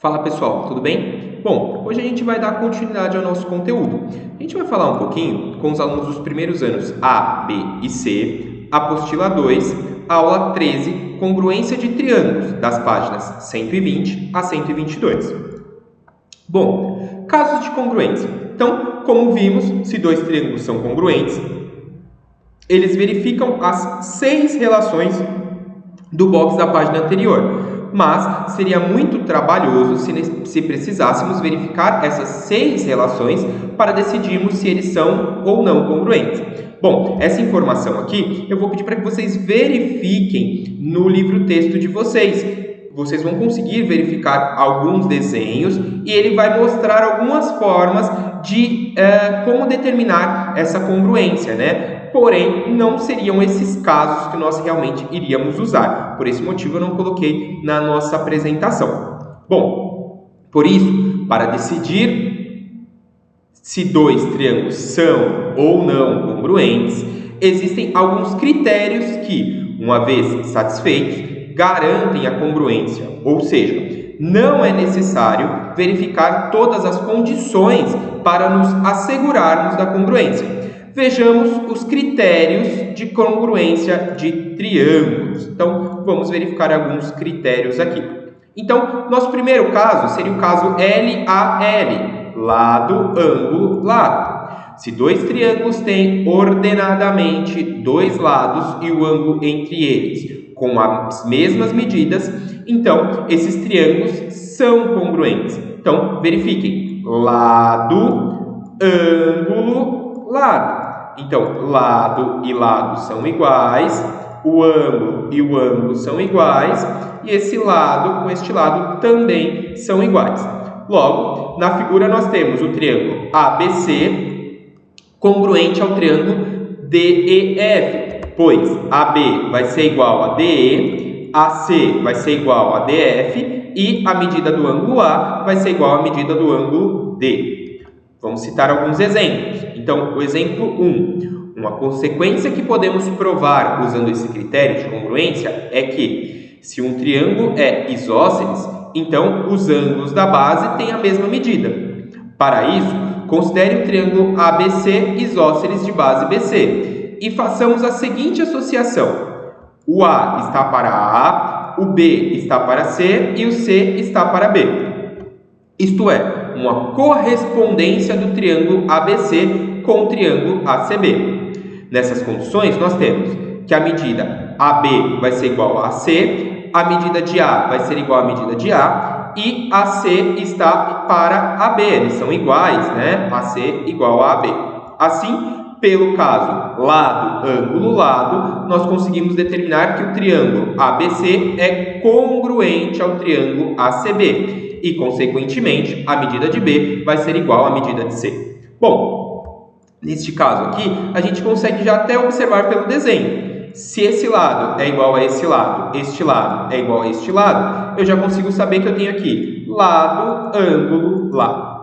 Fala pessoal, tudo bem? Bom, hoje a gente vai dar continuidade ao nosso conteúdo. A gente vai falar um pouquinho com os alunos dos primeiros anos A, B e C, apostila 2, aula 13, congruência de triângulos, das páginas 120 a 122. Bom, casos de congruência. Então, como vimos, se dois triângulos são congruentes, eles verificam as 6 relações do box da página anterior. Mas seria muito trabalhoso se precisássemos verificar essas 6 relações para decidirmos se eles são ou não congruentes. Bom, essa informação aqui eu vou pedir para que vocês verifiquem no livro-texto de vocês. Vocês vão conseguir verificar alguns desenhos e ele vai mostrar algumas formas de como determinar essa congruência, né? Porém, não seriam esses casos que nós realmente iríamos usar. Por esse motivo, eu não coloquei na nossa apresentação. Bom, por isso, para decidir se dois triângulos são ou não congruentes, existem alguns critérios que, uma vez satisfeitos, garantem a congruência. Ou seja, não é necessário verificar todas as condições para nos assegurarmos da congruência. Vejamos os critérios de congruência de triângulos. Então, vamos verificar alguns critérios aqui. Então, nosso primeiro caso seria o caso LAL, lado, ângulo, lado. Se dois triângulos têm ordenadamente dois lados e o ângulo entre eles com as mesmas medidas, então, esses triângulos são congruentes. Então, verifiquem. Lado, ângulo, lado. Então, lado e lado são iguais, o ângulo e o ângulo são iguais, e esse lado com este lado também são iguais. Logo, na figura nós temos o triângulo ABC congruente ao triângulo DEF, pois AB vai ser igual a DE, AC vai ser igual a DF, e a medida do ângulo A vai ser igual à medida do ângulo D. Vamos citar alguns exemplos. Então, o exemplo 1. Uma consequência que podemos provar usando esse critério de congruência é que, se um triângulo é isósceles, então os ângulos da base têm a mesma medida. Para isso, considere o triângulo ABC isósceles de base BC e façamos a seguinte associação. O A está para A, o B está para C e o C está para B. Isto é, uma correspondência do triângulo ABC com o triângulo ACB. Nessas condições, nós temos que a medida AB vai ser igual a AC, a medida de A vai ser igual à medida de A e AC está para AB. Eles são iguais, né? AC igual a AB. Assim, pelo caso lado, ângulo, lado, nós conseguimos determinar que o triângulo ABC é congruente ao triângulo ACB. E, consequentemente, a medida de B vai ser igual à medida de C. Bom, neste caso aqui, a gente consegue já até observar pelo desenho. Se esse lado é igual a esse lado, este lado é igual a este lado, eu já consigo saber que eu tenho aqui lado, ângulo, lado.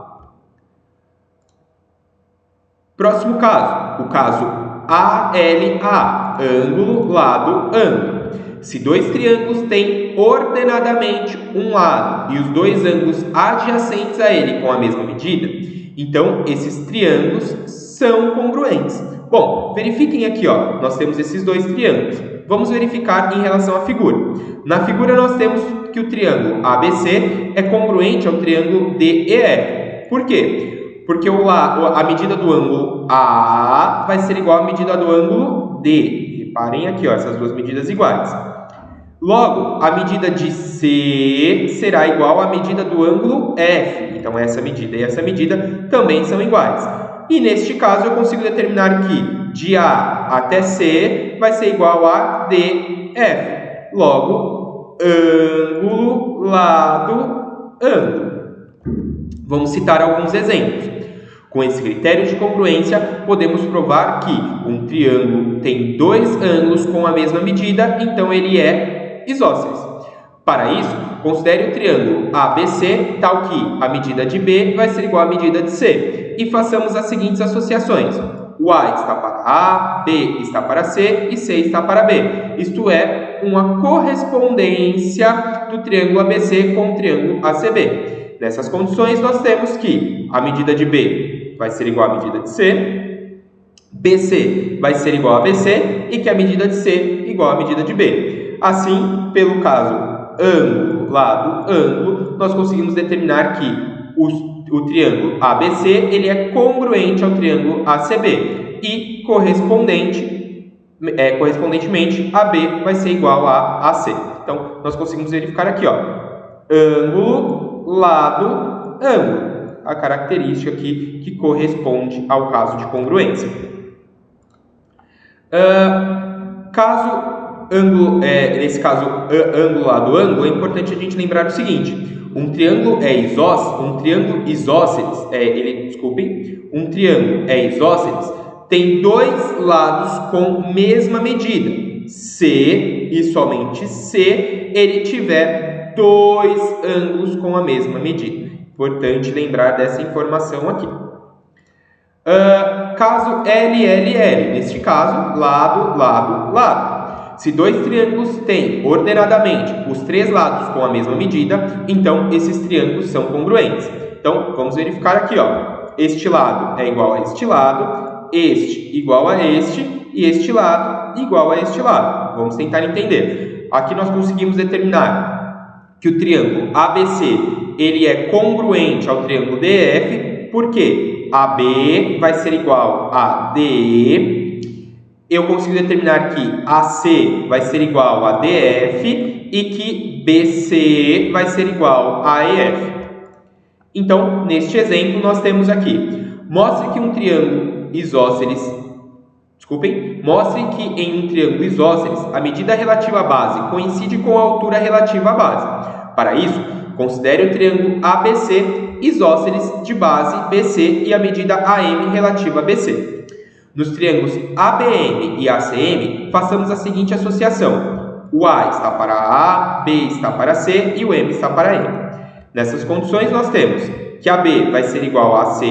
Próximo caso, o caso ALA, ângulo, lado, ângulo. Se dois triângulos têm ordenadamente um lado e os dois ângulos adjacentes a ele com a mesma medida, então esses triângulos são congruentes. Bom, verifiquem aqui, ó, nós temos esses dois triângulos. Vamos verificar em relação à figura. Na figura nós temos que o triângulo ABC é congruente ao triângulo DEF. Por quê? Porque a medida do ângulo A vai ser igual à medida do ângulo D. Reparem aqui, ó, essas duas medidas iguais. Logo, a medida de C será igual à medida do ângulo F. Então, essa medida e essa medida também são iguais. E, neste caso, eu consigo determinar que de A até C vai ser igual a DF. Logo, ângulo, lado, ângulo. Vamos citar alguns exemplos. Com esse critério de congruência, podemos provar que um triângulo tem dois ângulos com a mesma medida, então ele é isósceles. Para isso, considere o triângulo ABC tal que a medida de B vai ser igual à medida de C e façamos as seguintes associações. O A está para A, B está para C e C está para B. Isto é, tiver uma correspondência do triângulo ABC com o triângulo ACB. Nessas condições, nós temos que a medida de B vai ser igual à medida de C, BC vai ser igual a BC e que a medida de C igual à medida de B. Assim, pelo caso ângulo, lado, ângulo, nós conseguimos determinar que o triângulo ABC ele é congruente ao triângulo ACB e correspondentemente AB vai ser igual a AC. Então, nós conseguimos verificar aqui, ó, ângulo, lado, ângulo, a característica aqui que corresponde ao caso de congruência. Nesse caso, ângulo, lado, ângulo, é importante a gente lembrar o seguinte: um triângulo é isósceles tem dois lados com mesma medida. Se e somente se ele tiver dois ângulos com a mesma medida. Importante lembrar dessa informação aqui. Caso LLL, neste caso, lado, lado, lado. Se dois triângulos têm ordenadamente os três lados com a mesma medida, então esses triângulos são congruentes. Então, vamos verificar aqui, ó. Este lado é igual a este lado, este igual a este e este lado igual a este lado. Vamos tentar entender. Aqui nós conseguimos determinar que o triângulo ABC ele é congruente ao triângulo DF, porque AB vai ser igual a DE. Eu consigo determinar que AC vai ser igual a DF e que BC vai ser igual a EF. Então, neste exemplo, nós temos aqui: mostre que em um triângulo isósceles a medida relativa à base coincide com a altura relativa à base. Para isso, considere o triângulo ABC isósceles de base BC e a medida AM relativa a BC. Nos triângulos ABM e ACM, façamos a seguinte associação: o A está para A, B está para C e o M está para M. Nessas condições, nós temos que AB vai ser igual a AC,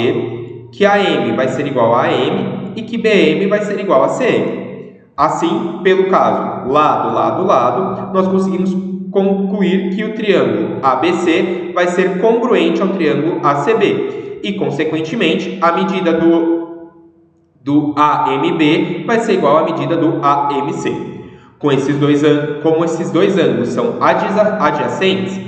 que AM vai ser igual a AM e que BM vai ser igual a CM. Assim, pelo caso lado, lado, lado, nós conseguimos concluir que o triângulo ABC vai ser congruente ao triângulo ACB e, consequentemente, a medida do AMB vai ser igual à medida do AMC. Como esses dois ângulos são adjacentes,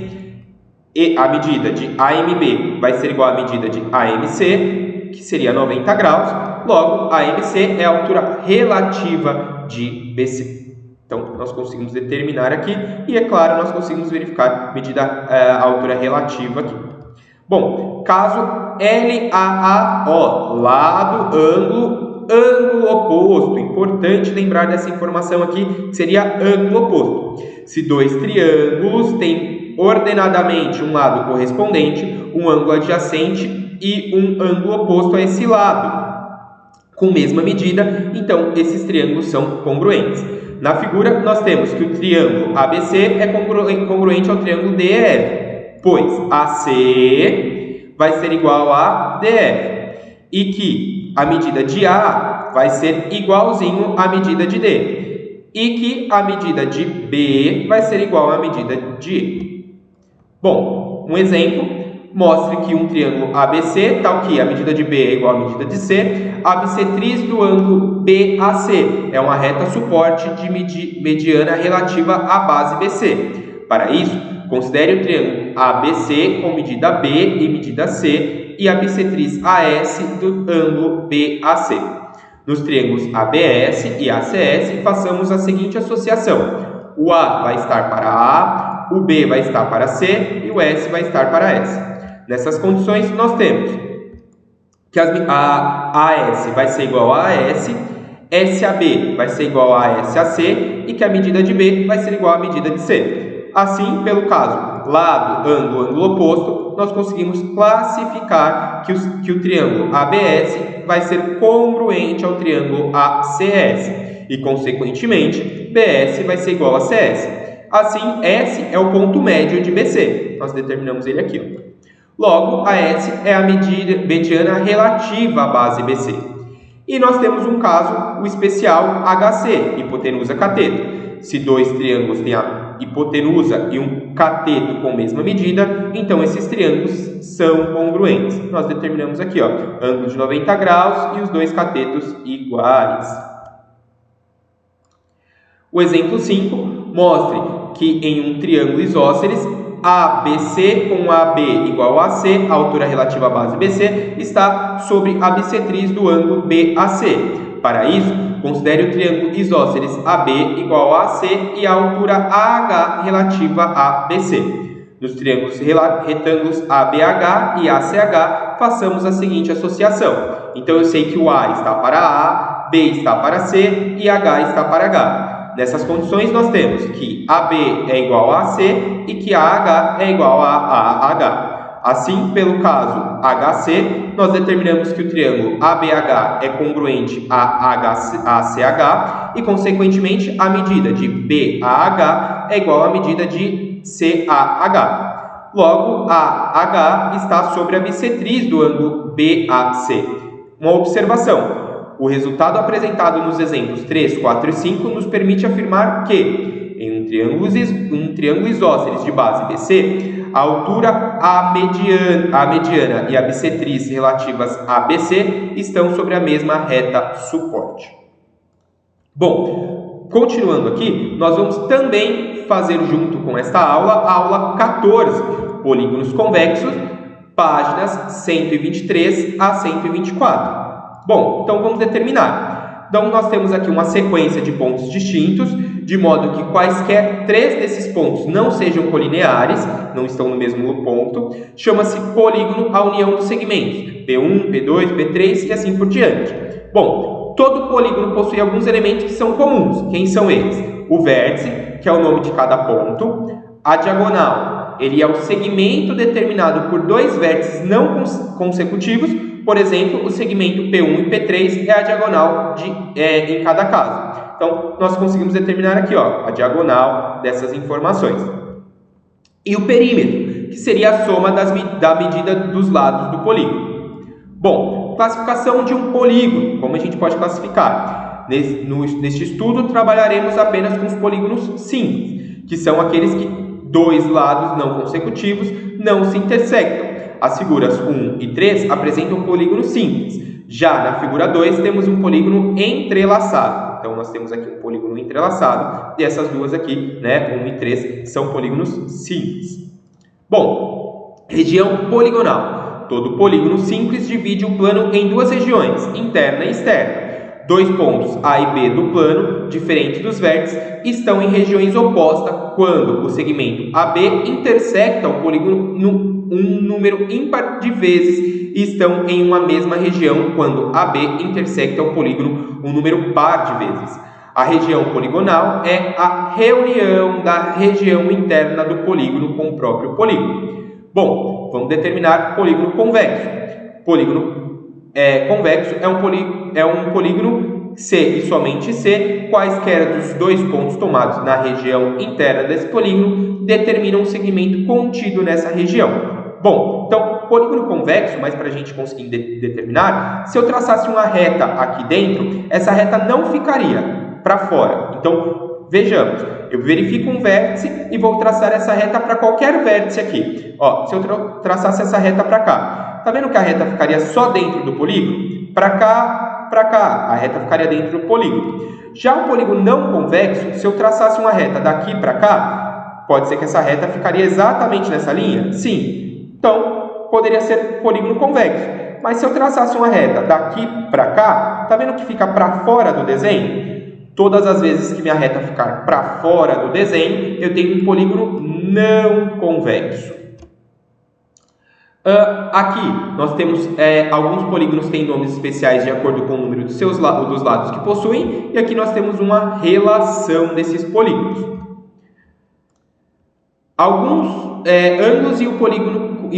e a medida de AMB vai ser igual à medida de AMC, que seria 90 graus, logo AMC é a altura relativa de BC. Então, nós conseguimos determinar aqui e, é claro, nós conseguimos verificar a altura relativa aqui. Bom, caso LAAO, lado, ângulo oposto. Importante lembrar dessa informação aqui, que seria ângulo oposto. Se dois triângulos têm ordenadamente um lado correspondente, um ângulo adjacente e um ângulo oposto a esse lado, com mesma medida, então esses triângulos são congruentes. Na figura, nós temos que o triângulo ABC é congruente ao triângulo DEF, pois AC vai ser igual a DF e que a medida de A vai ser igualzinho à medida de D e que a medida de B vai ser igual à medida de E. Bom, um exemplo, mostre que um triângulo ABC, tal que a medida de B é igual à medida de C, a bissetriz do ângulo BAC é uma reta suporte de mediana relativa à base BC. Para isso, considere o triângulo ABC com medida B e medida C e a bissetriz AS do ângulo BAC. Nos triângulos ABS e ACS, façamos a seguinte associação: o A vai estar para A, o B vai estar para C e o S vai estar para S. Nessas condições, nós temos que a AS vai ser igual a AS, SAB vai ser igual a SAC e que a medida de B vai ser igual à medida de C. Assim, pelo caso lado, ângulo oposto, nós conseguimos classificar que o triângulo ABS vai ser congruente ao triângulo ACS e, consequentemente, BS vai ser igual a CS. Assim, S é o ponto médio de BC. Nós determinamos ele aqui. Logo, a S é a mediana relativa à base BC. E nós temos um caso, o especial HC, hipotenusa cateto. Se dois triângulos têm a hipotenusa e um cateto com a mesma medida, então esses triângulos são congruentes. Nós determinamos aqui, ó, ângulo de 90 graus e os dois catetos iguais. O exemplo 5 mostra que em um triângulo isósceles, ABC com AB igual a AC, a altura relativa à base BC, está sobre a bissetriz do ângulo BAC. Para isso, considere o triângulo isósceles AB igual a AC e a altura AH relativa a BC. Nos triângulos retângulos ABH e ACH, façamos a seguinte associação. Então, eu sei que o A está para A, B está para C e H está para H. Nessas condições, nós temos que AB é igual a AC e que AH é igual a AH. Assim, pelo caso HC, nós determinamos que o triângulo ABH é congruente a ACH e, consequentemente, a medida de BAH é igual à medida de CAH. Logo, AH está sobre a bissetriz do ângulo BAC. Uma observação. O resultado apresentado nos exemplos 3, 4 e 5 nos permite afirmar que, em um triângulo isósceles de base BC, a altura a mediana e a bissetriz relativas a BC estão sobre a mesma reta suporte. Bom, continuando aqui, nós vamos também fazer junto com esta aula, a aula 14, polígonos convexos, páginas 123 a 124. Bom, então vamos determinar. Então, nós temos aqui uma sequência de pontos distintos, de modo que quaisquer três desses pontos não sejam colineares, não estão no mesmo ponto, chama-se polígono a união dos segmentos, P1, P2, P3 e assim por diante. Bom, todo polígono possui alguns elementos que são comuns. Quem são eles? O vértice, que é o nome de cada ponto, a diagonal, ele é o segmento determinado por dois vértices não consecutivos. Por exemplo, o segmento P1 e P3 é a diagonal em cada caso. Então, nós conseguimos determinar aqui, ó, a diagonal dessas informações. E o perímetro, que seria a soma da medida dos lados do polígono. Bom, classificação de um polígono. Como a gente pode classificar? Neste estudo, trabalharemos apenas com os polígonos simples, que são aqueles que dois lados não consecutivos não se intersectam. As figuras 1 e 3 apresentam polígonos simples. Já na figura 2 temos um polígono entrelaçado. Então, nós temos aqui um polígono entrelaçado e essas duas aqui, né, 1 e 3, são polígonos simples. Bom, região poligonal. Todo polígono simples divide o plano em duas regiões, interna e externa. Dois pontos A e B do plano, diferentes dos vértices, estão em regiões opostas quando o segmento AB intersecta o polígono um número ímpar de vezes e estão em uma mesma região quando AB intersecta o polígono um número par de vezes. A região poligonal é a reunião da região interna do polígono com o próprio polígono. Bom, vamos determinar polígono convexo. Polígono convexo é um polígono C e somente C, quaisquer dos dois pontos tomados na região interna desse polígono determinam um segmento contido nessa região. Bom, então, polígono convexo, mas para a gente conseguir determinar, se eu traçasse uma reta aqui dentro, essa reta não ficaria para fora. Então, vejamos, eu verifico um vértice e vou traçar essa reta para qualquer vértice aqui. Ó, se eu traçasse essa reta para cá, tá vendo que a reta ficaria só dentro do polígono? Para cá, a reta ficaria dentro do polígono. Já o polígono não convexo, se eu traçasse uma reta daqui para cá, pode ser que essa reta ficaria exatamente nessa linha? Sim. Então, poderia ser polígono convexo. Mas se eu traçasse uma reta daqui para cá, tá vendo que fica para fora do desenho? Todas as vezes que minha reta ficar para fora do desenho, eu tenho um polígono não convexo. Aqui nós temos alguns polígonos que têm nomes especiais de acordo com o número dos lados que possuem, e aqui nós temos uma relação desses polígonos. Alguns ângulos e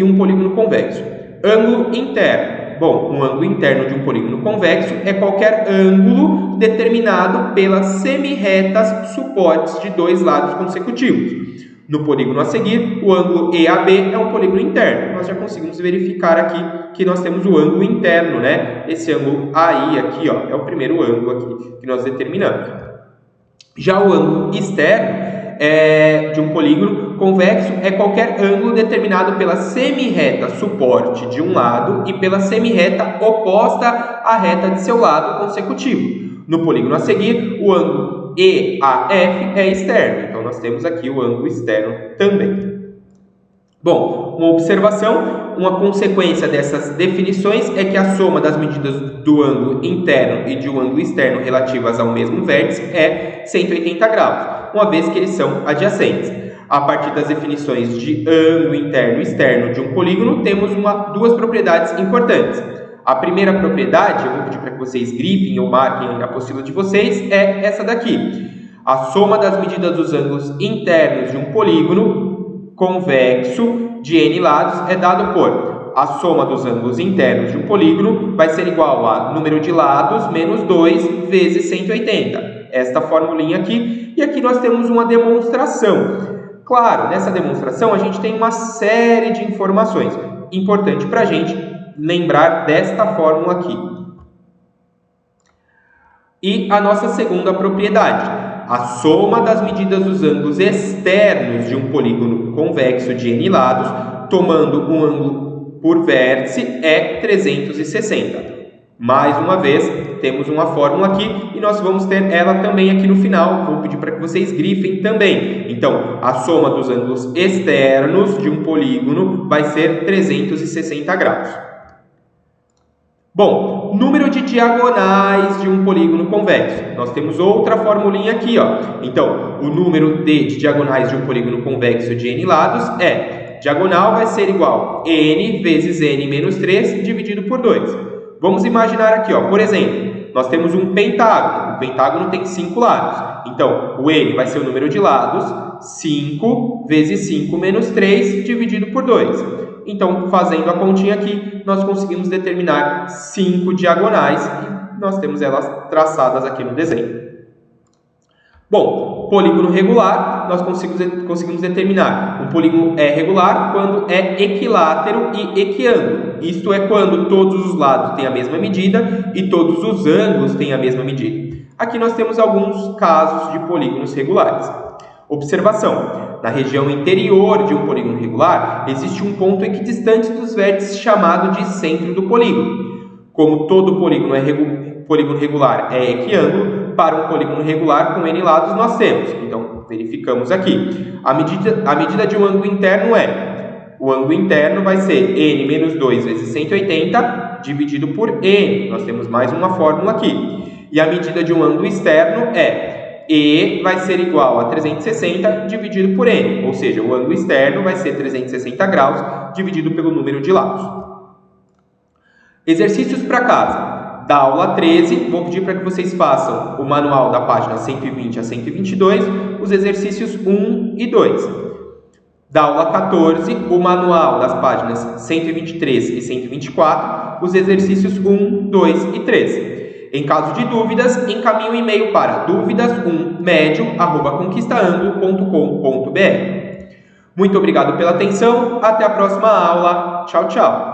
um polígono convexo. Ângulo interno. Bom, um ângulo interno de um polígono convexo é qualquer ângulo determinado pelas semirretas suportes de dois lados consecutivos. No polígono a seguir, o ângulo EAB é um polígono interno. Nós já conseguimos verificar aqui que nós temos o ângulo interno, né? Esse ângulo AI aqui, ó, é o primeiro ângulo aqui que nós determinamos. Já o ângulo externo de um polígono convexo é qualquer ângulo determinado pela semirreta suporte de um lado e pela semirreta oposta à reta de seu lado consecutivo. No polígono a seguir, o ângulo EAF é externo, então nós temos aqui o ângulo externo também. Bom, uma observação, uma consequência dessas definições é que a soma das medidas do ângulo interno e de um ângulo externo relativas ao mesmo vértice é 180 graus, uma vez que eles são adjacentes. A partir das definições de ângulo interno e externo de um polígono, temos duas propriedades importantes. A primeira propriedade, eu vou pedir para que vocês grifem ou marquem aí na apostila de vocês, é essa daqui. A soma das medidas dos ângulos internos de um polígono convexo de n lados é dado por a soma dos ângulos internos de um polígono vai ser igual a número de lados menos 2 vezes 180. Esta formulinha aqui. E aqui nós temos uma demonstração. Claro, nessa demonstração a gente tem uma série de informações. Importante para a gente lembrar desta fórmula aqui. E a nossa segunda propriedade. A soma das medidas dos ângulos externos de um polígono convexo de n lados, tomando um ângulo por vértice, é 360. Mais uma vez, temos uma fórmula aqui e nós vamos ter ela também aqui no final. Vou pedir para que vocês grifem também. Então, a soma dos ângulos externos de um polígono vai ser 360 graus. Bom, número de diagonais de um polígono convexo. Nós temos outra formulinha aqui, ó. Então, o número de diagonais de um polígono convexo de n lados é diagonal vai ser igual a n vezes n menos 3 dividido por 2. Vamos imaginar aqui, ó, por exemplo, nós temos um pentágono. O pentágono tem 5 lados. Então, o n vai ser o número de lados, 5 vezes 5 menos 3 dividido por 2. Então, fazendo a continha aqui, nós conseguimos determinar 5 diagonais e nós temos elas traçadas aqui no desenho. Bom, polígono regular, nós conseguimos determinar. Um polígono é regular quando é equilátero e equiângulo. Isto é quando todos os lados têm a mesma medida e todos os ângulos têm a mesma medida. Aqui nós temos alguns casos de polígonos regulares. Observação. Na região interior de um polígono regular, existe um ponto equidistante dos vértices chamado de centro do polígono. Como todo polígono regular é equiângulo, para um polígono regular com n lados nós temos. Então, verificamos aqui. A medida de um ângulo interno o ângulo interno vai ser n menos 2 vezes 180 dividido por n. Nós temos mais uma fórmula aqui. E a medida de um ângulo externo E vai ser igual a 360 dividido por n, ou seja, o ângulo externo vai ser 360 graus dividido pelo número de lados. Exercícios para casa. Da aula 13, vou pedir para que vocês façam o manual da página 120 a 122, os exercícios 1 e 2. Da aula 14, o manual das páginas 123 e 124, os exercícios 1, 2 e 3. Em caso de dúvidas, encaminhe um e-mail para duvidas1medio@conquistaanglo.com.br. Muito obrigado pela atenção, até a próxima aula. Tchau, tchau!